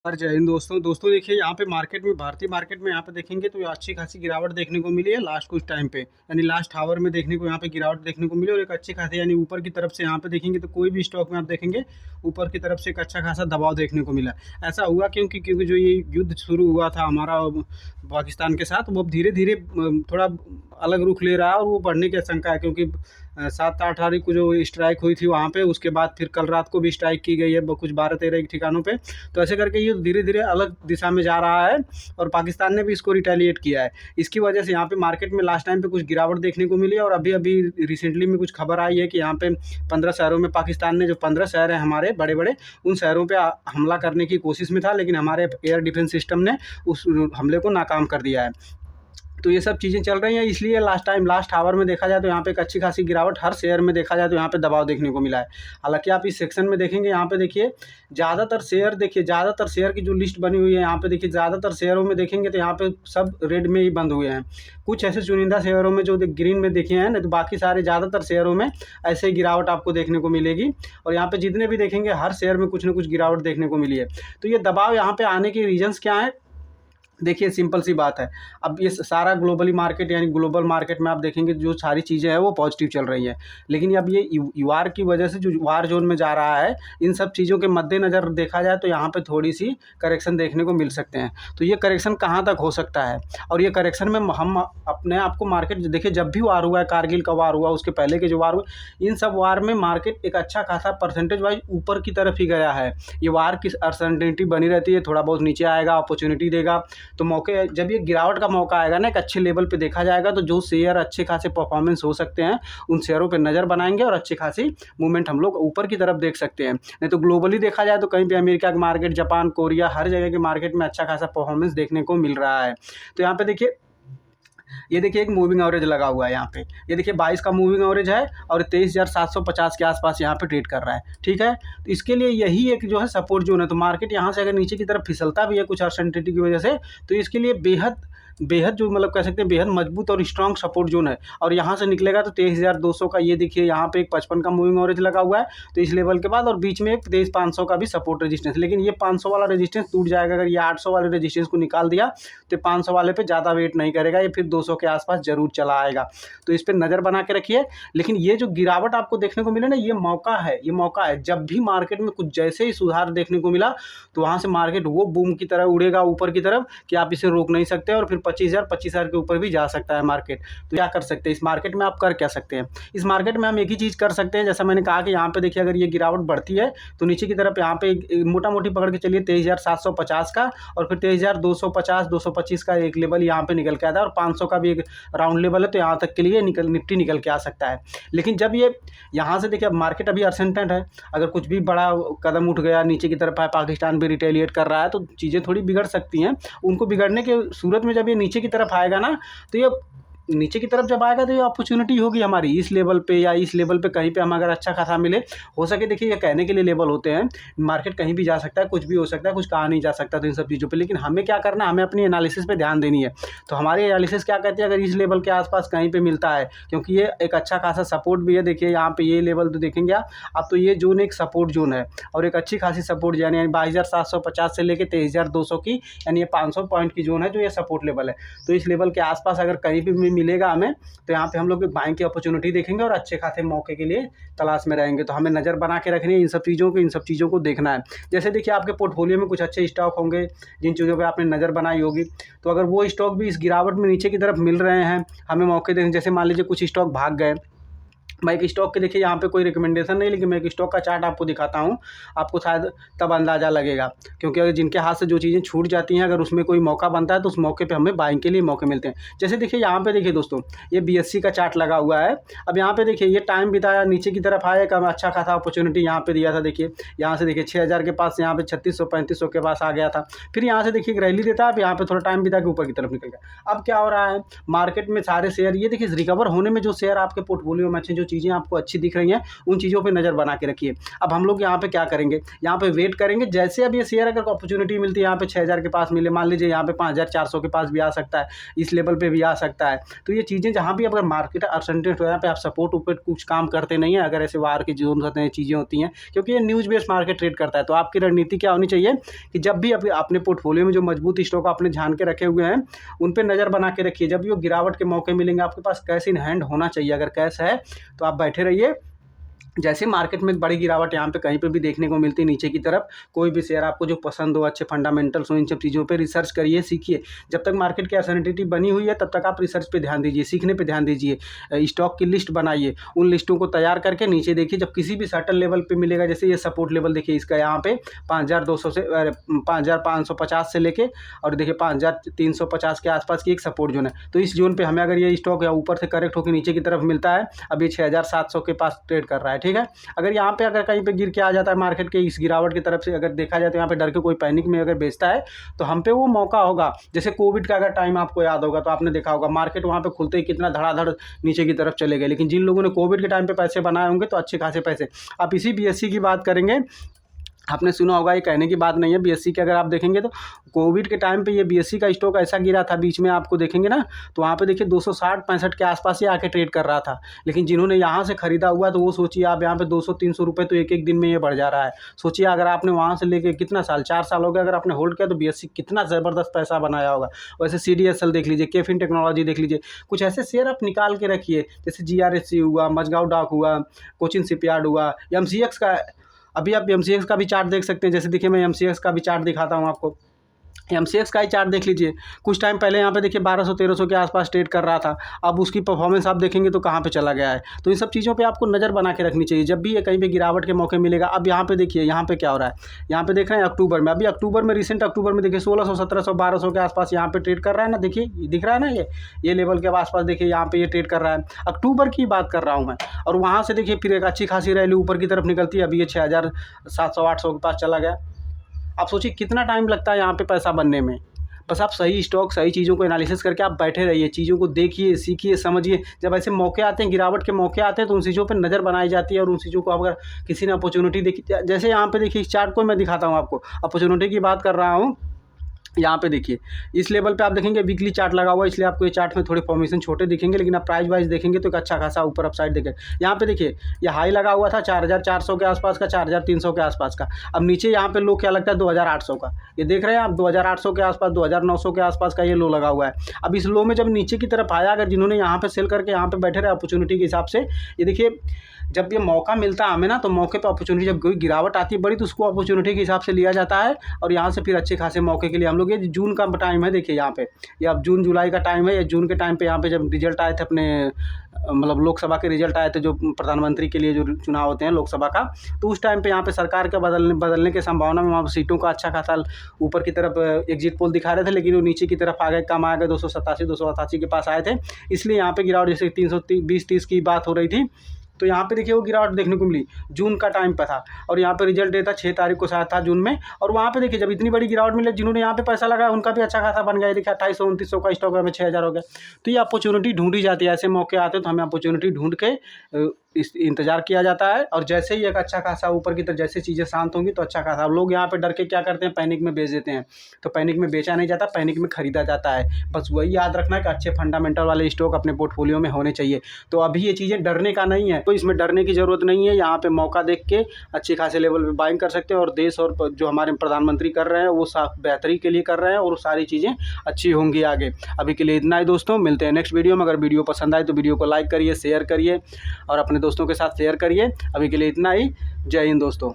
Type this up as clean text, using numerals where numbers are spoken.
और जय हिंद दोस्तों देखिए यहाँ पे मार्केट में भारतीय मार्केट में यहाँ पे देखेंगे तो अच्छी खासी गिरावट देखने को मिली है लास्ट कुछ टाइम पे, यानी लास्ट आवर में देखने को यहाँ पे गिरावट देखने को मिली और एक अच्छी खासी यानी ऊपर की तरफ से यहाँ पे देखेंगे तो कोई भी स्टॉक में आप देखेंगे ऊपर की तरफ से एक अच्छा खासा दबाव देखने को मिला। ऐसा हुआ क्योंकि जो ये युद्ध शुरू हुआ था हमारा पाकिस्तान के साथ, वो अब धीरे धीरे थोड़ा अलग रुख ले रहा है और वो बढ़ने की आशंका है क्योंकि 7-8 तारीख को जो स्ट्राइक हुई थी वहाँ पे, उसके बाद फिर कल रात को भी स्ट्राइक की गई है कुछ 12-13 ठिकानों पे। तो ऐसे करके ये धीरे धीरे अलग दिशा में जा रहा है और पाकिस्तान ने भी इसको रिटेलिएट किया है। इसकी वजह से यहाँ पे मार्केट में लास्ट टाइम पे कुछ गिरावट देखने को मिली और अभी अभी रिसेंटली में कुछ खबर आई है कि यहाँ पे 15 शहरों में पाकिस्तान ने, जो 15 शहर हैं हमारे बड़े बड़े, उन शहरों पे हमला करने की कोशिश में था, लेकिन हमारे एयर डिफेंस सिस्टम ने उस हमले को नाकाम कर दिया है। तो ये सब चीज़ें चल रही हैं, इसलिए लास्ट आवर में देखा जाए तो यहाँ पे एक अच्छी खासी गिरावट हर शेयर में देखा जाए तो यहाँ पे दबाव देखने को मिला है। हालांकि आप इस सेक्शन में देखेंगे, यहाँ पे देखिए ज़्यादातर शेयर की जो लिस्ट बनी हुई है यहाँ पे देखिए, ज़्यादातर शेयरों में देखेंगे तो यहाँ पे सब रेड में ही बंद हुए हैं। कुछ ऐसे चुनिंदा शेयरों में जो ग्रीन में देखे हैं, नहीं तो बाकी सारे ज़्यादातर शेयरों में ऐसे ही गिरावट आपको देखने को मिलेगी। और यहाँ पे जितने भी देखेंगे हर शेयर में कुछ ना कुछ गिरावट देखने को मिली है। तो ये दबाव यहाँ पे आने के रीजंस क्या है? देखिए सिंपल सी बात है, अब ये सारा ग्लोबली मार्केट यानी ग्लोबल मार्केट में आप देखेंगे जो सारी चीज़ें हैं वो पॉजिटिव चल रही हैं, लेकिन अब ये वार की वजह से जो वार जोन में जा रहा है, इन सब चीज़ों के मद्देनज़र देखा जाए तो यहाँ पे थोड़ी सी करेक्शन देखने को मिल सकते हैं। तो ये करेक्शन कहाँ तक हो सकता है, और ये करेक्शन में हम अपने आप को मार्केट देखिए, जब भी वार हुआ है, कारगिल का वार हुआ, उसके पहले के जो वार हुए, इन सब वार में मार्केट एक अच्छा खासा परसेंटेज वाइज ऊपर की तरफ ही गया है। ये वार की अनसर्टेनिटी बनी रहती है, थोड़ा बहुत नीचे आएगा, अपॉर्चुनिटी देगा, तो मौके जब ये गिरावट का मौका आएगा ना, एक अच्छे लेवल पे देखा जाएगा, तो जो शेयर अच्छे खासे परफॉर्मेंस हो सकते हैं उन शेयरों पे नज़र बनाएंगे और अच्छी खासी मूवमेंट हम लोग ऊपर की तरफ देख सकते हैं। नहीं तो ग्लोबली देखा जाए तो कहीं पे अमेरिका के मार्केट, जापान, कोरिया, हर जगह के मार्केट में अच्छा खासा परफॉर्मेंस देखने को मिल रहा है। तो यहाँ पे देखिए, ये देखिए एक मूविंग एवरेज लगा हुआ है यहाँ पे, ये देखिए 22 का मूविंग एवरेज है और 23,750 के आसपास यहाँ पे ट्रेड कर रहा है। ठीक है, तो इसके लिए यही एक जो है सपोर्ट जोन है। तो मार्केट यहाँ से अगर नीचे की तरफ फिसलता भी है कुछ अनसर्टेनिटी की वजह से, तो इसके लिए बेहद बेहद जो मतलब कह सकते हैं बेहद मजबूत और स्ट्रॉन्ग सपोर्ट जोन है। और यहाँ से निकलेगा तो 23,200 का, ये देखिए यहाँ पे एक 55 का मूविंग एवरेज लगा हुआ है, तो इस लेवल के बाद और बीच में एक 23,500 का भी सपोर्ट रेजिस्टेंस। लेकिन ये 500 वाला रेजिस्टेंस टूट जाएगा, अगर ये 800 वाले रेजिस्टेंस को निकाल दिया तो 500 वाले पे ज़्यादा वेट नहीं करेगा, ये फिर 200 के आसपास जरूर चला आएगा। तो इस पर नज़र बना के रखिए। लेकिन ये जो गिरावट आपको देखने को मिले ना, ये मौका है, ये मौका है। जब भी मार्केट में कुछ जैसे ही सुधार देखने को मिला तो वहाँ से मार्केट वो बूम की तरह उड़ेगा ऊपर की तरफ कि आप इसे रोक नहीं सकते, और फिर 25,000 के ऊपर भी जा सकता है मार्केट। तो क्या कर सकते हैं इस मार्केट में, आप कर क्या सकते हैं इस मार्केट में? हम एक ही चीज़ कर सकते हैं, जैसा मैंने कहा कि यहाँ पे देखिए, अगर ये गिरावट बढ़ती है तो नीचे की तरफ यहाँ पे मोटा मोटी पकड़ के चलिए 23,750 का, और फिर 23,250 225 का एक लेवल यहाँ पे निकल के आता है, और 500 का भी एक राउंड लेवल है, तो यहाँ तक के लिए निफ्टी निकल के आ सकता है। लेकिन जब ये यहाँ से देखिए, अब मार्केट अभी अनसर्टेन है, अगर कुछ भी बड़ा कदम उठ गया नीचे की तरफ है, पाकिस्तान भी रिटेलिएट कर रहा है, तो चीज़ें थोड़ी बिगड़ सकती हैं। उनको बिगड़ने के सूरत में जब ये नीचे की तरफ आएगा ना, तो ये नीचे की तरफ जब आएगा तो ये अपॉर्चुनिटी होगी हमारी इस लेवल पे, या इस लेवल पे कहीं पे हम अगर अच्छा खासा मिले, हो सके। देखिए ये कहने के लिए लेवल होते हैं, मार्केट कहीं भी जा सकता है, कुछ भी हो सकता है, कुछ कहा नहीं जा सकता, तो इन सब चीज़ों पे। लेकिन हमें क्या करना है, हमें अपनी एनालिसिस पे ध्यान देनी है। तो हमारी एनालिसिस क्या कहती है, अगर इस लेवल के आसपास कहीं पे मिलता है, क्योंकि ये एक अच्छा खासा सपोर्ट भी है। देखिए यहाँ पे ये लेवल तो देखेंगे आप, अब तो ये जोन एक सपोर्ट जोन है और एक अच्छी खासी सपोर्ट जोन, यानी 22,750 से लेकर 23,200 की, यानी ये 500 पॉइंट की जोन है जो ये सपोर्ट लेवल है। तो इस लेवल के आसपास अगर कहीं भी मिलेगा हमें, तो यहाँ पे हम लोग बाइंग की अपॉर्चुनिटी देखेंगे और अच्छे खासे मौके के लिए तलाश में रहेंगे। तो हमें नज़र बना के रखनी है इन सब चीज़ों को देखना है। जैसे देखिए आपके पोर्टफोलियो में कुछ अच्छे स्टॉक होंगे जिन चीज़ों पे आपने नज़र बनाई होगी, तो अगर वो स्टॉक भी इस गिरावट में नीचे की तरफ मिल रहे हैं, हमें मौके देखें। जैसे मान लीजिए कुछ स्टॉक भाग गए, मैं एक स्टॉक के देखिए यहाँ पे कोई रिकमेंडेशन नहीं, लेकिन मैं एक स्टॉक का चार्ट आपको दिखाता हूँ, आपको शायद तब अंदाज़ा लगेगा। क्योंकि अगर जिनके हाथ से जो चीज़ें छूट जाती हैं, अगर उसमें कोई मौका बनता है तो उस मौके पे हमें बाइंग के लिए मौके मिलते हैं। जैसे देखिए यहाँ पे देखिए दोस्तों, ये BSE का चार्ट लगा हुआ है। अब यहाँ पे देखिए ये टाइम बिताया, नीचे की तरफ आया, एक अच्छा खासा अपॉर्चुनिटी यहाँ पे दिया था। देखिए यहाँ से देखिए 6,000 के पास, यहाँ पे 3600-3500 के पास आ गया था। फिर यहाँ से देखिए एक रैली देता है, अब यहाँ पे थोड़ा टाइम बिता के ऊपर की तरफ निकल गया। अब क्या हो रहा है मार्केट में, सारे शेयर ये देखिए रिकवर होने में जो शेयर आपके पोर्टफोलियो में अच्छे, जो चीज़ें आपको अच्छी दिख रही हैं उन चीज़ों पे नज़र बना के रखिए। अब हम लोग यहाँ पे क्या करेंगे, यहाँ पे वेट करेंगे। जैसे अब ये शेयर अगर अपॉर्चुनिटी मिलती है यहाँ पे 6000 के पास मिले, मान लीजिए यहाँ पे 5400 के पास भी आ सकता है, इस लेवल पे भी आ सकता है। तो ये चीज़ें जहाँ भी अगर मार्केट अनसर्टेन हो, यहाँ पे आप सपोर्ट ऊपर कुछ काम करते नहीं है अगर ऐसे वार की जोन होते हैं, चीज़ें होती हैं, क्योंकि ये न्यूज़ बेस्ड मार्केट ट्रेड करता है। तो आपकी रणनीति क्या होनी चाहिए कि जब भी अपने पोर्टफोलियो में जो मजबूत स्टॉक आपने झान के रखे हुए हैं उन पे नज़र बना के रखिए। जब भी वो गिरावट के मौके मिलेंगे, आपके पास कैश इन हैंड होना चाहिए। अगर कैश है तो आप बैठे रहिए। जैसे मार्केट में बड़ी गिरावट यहाँ पे कहीं पे भी देखने को मिलती है नीचे की तरफ, कोई भी शेयर आपको जो पसंद हो, अच्छे फंडामेंटल्स हो, इन सब चीज़ों पे रिसर्च करिए, सीखिए। जब तक मार्केट की असर्टेनिटी बनी हुई है तब तक आप रिसर्च पे ध्यान दीजिए, सीखने पे ध्यान दीजिए। स्टॉक की लिस्ट बनाइए, उन लिस्टों को तैयार करके नीचे देखिए। जब किसी भी सर्टन लेवल पे मिलेगा, जैसे ये सपोर्ट लेवल देखिए इसका यहाँ पे 5200 से 5550 से लेके और देखिए 5350 के आसपास की एक सपोर्ट जोन है। तो इस जोन पे हमें अगर ये स्टॉक या ऊपर से करेक्ट होकर नीचे की तरफ मिलता है, अब ये 6700 के पास ट्रेड कर रहा है, ठीक है। अगर यहाँ पे अगर कहीं पे गिर के आ जाता है मार्केट के इस गिरावट की तरफ से, अगर देखा जाए तो यहाँ पे डर के कोई पैनिक में अगर बेचता है तो हम पे वो मौका होगा। जैसे कोविड का अगर टाइम आपको याद होगा तो आपने देखा होगा मार्केट वहाँ पे खुलते ही कितना धड़ाधड़ नीचे की तरफ चले गए। लेकिन जिन लोगों ने कोविड के टाइम पे पैसे बनाए होंगे तो अच्छे खासे पैसे। आप इसी बीएससी की बात करेंगे, आपने सुना होगा, ये कहने की बात नहीं है। बीएससी के अगर आप देखेंगे तो कोविड के टाइम पे ये बीएससी का स्टॉक ऐसा गिरा था बीच में, आपको देखेंगे ना तो वहाँ पे देखिए 260-65 के आसपास ही आके ट्रेड कर रहा था। लेकिन जिन्होंने यहाँ से खरीदा हुआ तो वो सोचिए आप यहाँ पे 200-300 रुपये तो एक एक दिन में ये बढ़ जा रहा है। सोचिए अगर आपने वहाँ से लेके कितना साल, 4 साल हो गया, अगर आपने होल्ड किया तो बीएससी कितना ज़बरदस्त पैसा बनाया होगा। वैसे CDSL देख लीजिए, केफिन टेक्नोलॉजी देख लीजिए, कुछ ऐसे शेयर आप निकाल के रखिए। जैसे GRSC हुआ, मझगांव डाक हुआ, कोचिन शिपयार्ड हुआ, MCX का। अभी आप MCX का भी चार्ट देख सकते हैं। जैसे देखिए मैं MCX का भी चार्ट दिखाता हूँ आपको। MCX का ही चार्ट देख लीजिए। कुछ टाइम पहले यहाँ पे देखिए 1200-1300 के आसपास ट्रेड कर रहा था। अब उसकी परफॉर्मेंस आप देखेंगे तो कहाँ पे चला गया है। तो इन सब चीज़ों पे आपको नज़र बना के रखनी चाहिए जब भी ये कहीं पे गिरावट के मौके मिलेगा। अब यहाँ पे देखिए, यहाँ पे क्या हो रहा है, यहाँ पे देख रहे हैं अक्टूबर में, अभी अक्टूबर में, रिसेंट अक्टूबर में देखिए 1600, 1700, 1200 के आसपास यहाँ पे ट्रेड कर रहा है ना। देखिए दिख रहा है ना, ये लेवल के आसपास देखिए यहाँ पे ये ट्रेड कर रहा है। अक्टूबर की बात कर रहा हूँ मैं। और वहाँ से देखिए फिर एक अच्छी खासी रैली ऊपर की तरफ निकलती है। अभी ये 6700-800 के पास चला गया। आप सोचिए कितना टाइम लगता है यहाँ पे पैसा बनने में। बस आप सही स्टॉक, सही चीज़ों को एनालिसिस करके आप बैठे रहिए, चीज़ों को देखिए, सीखिए, समझिए। जब ऐसे मौके आते हैं, गिरावट के मौके आते हैं, तो उन चीज़ों पे नज़र बनाई जाती है और उन चीज़ों को अगर किसी ने अपॉर्चुनिटी देखी, जैसे यहाँ पे देखिए इस चार्ट को मैं दिखाता हूँ आपको, अपॉर्चुनिटी की बात कर रहा हूँ। यहाँ पे देखिए इस लेवल पे आप देखेंगे वीकली चार्ट लगा हुआ है, इसलिए आपको ये चार्ट में थोड़े फॉर्मेशन छोटे दिखेंगे, लेकिन आप प्राइस वाइज देखेंगे तो एक अच्छा खासा ऊपर अपसाइड देखें। यहाँ पे देखिए ये हाई लगा हुआ था 4400 के आसपास का, 4300 के आसपास का। अब नीचे यहाँ पे लो क्या लगता है 2800 का, ये देख रहे हैं आप 2800 के आसपास, 2900 के आसपास का ये लो लगा हुआ है। अब इस लो में जब नीचे की तरफ आया, अगर जिन्होंने यहाँ पे सेल करके यहाँ पे बैठे रहे अपॉर्चुनिटी के हिसाब से, ये देखिए जब ये मौका मिलता है हमें ना, तो मौके पे अपॉर्चुनिटी, जब कोई गिरावट आती है बड़ी तो उसको अपॉर्चुनिटी के हिसाब से लिया जाता है और यहाँ से फिर अच्छे खासे मौके के लिए हम लोग, ये जून का टाइम है देखिए यहाँ पे, ये अब जून जुलाई का टाइम है। ये जून के टाइम पे यहाँ पे जब रिजल्ट आए थे अपने, मतलब लोकसभा के रिजल्ट आए थे जो प्रधानमंत्री के लिए जो चुनाव होते हैं लोकसभा का, तो उस टाइम पे यहाँ पे सरकार के बदलने की संभावना में वहाँ पर सीटों का अच्छा खासा ऊपर की तरफ एग्जिट पोल दिखा रहे थे, लेकिन वो नीचे की तरफ आ गए, कम आ गए, 287-288 के पास आए थे। इसलिए यहाँ पे गिरावट, जैसे 320-30 की बात हो रही थी, तो यहाँ पे देखिए वो गिरावट देखने को मिली, जून का टाइम पे था। और यहाँ पे रिजल्ट डे था 6 तारीख को शायद था जून में, और वहाँ पे देखिए जब इतनी बड़ी गिरावट मिली, जिन्होंने यहाँ पे पैसा लगाया उनका भी अच्छा खासा बन गया। देखिए 2800-2900 का स्टॉक में 6000 हो गया। तो ये अपॉर्चुनिटी ढूंढी जाती है, ऐसे मौके आते हैं तो हमें अपॉर्चुनिटी ढूंढ के इस इंतजार किया जाता है। और जैसे ही एक अच्छा खासा ऊपर की तरफ जैसे चीज़ें शांत होंगी तो अच्छा खासा, लोग यहाँ पे डर के क्या करते हैं, पैनिक में बेच देते हैं। तो पैनिक में बेचा नहीं जाता, पैनिक में खरीदा जाता है। बस वही याद रखना है कि अच्छे फंडामेंटल वाले स्टॉक अपने पोर्टफोलियो में होने चाहिए। तो अभी ये चीज़ें डरने का नहीं है, तो इसमें डरने की ज़रूरत नहीं है। यहाँ पे मौका देख के अच्छे खासे लेवल पे बाइंग कर सकते हैं, और देश और जो हमारे प्रधानमंत्री कर रहे हैं वो साफ बेहतरी के लिए कर रहे हैं, और सारी चीज़ें अच्छी होंगी आगे। अभी के लिए इतना ही दोस्तों, मिलते हैं नेक्स्ट वीडियो में। अगर वीडियो पसंद आए तो वीडियो को लाइक करिए, शेयर करिए और अपने दोस्तों के साथ शेयर करिए। अभी के लिए इतना ही। जय हिंद दोस्तों।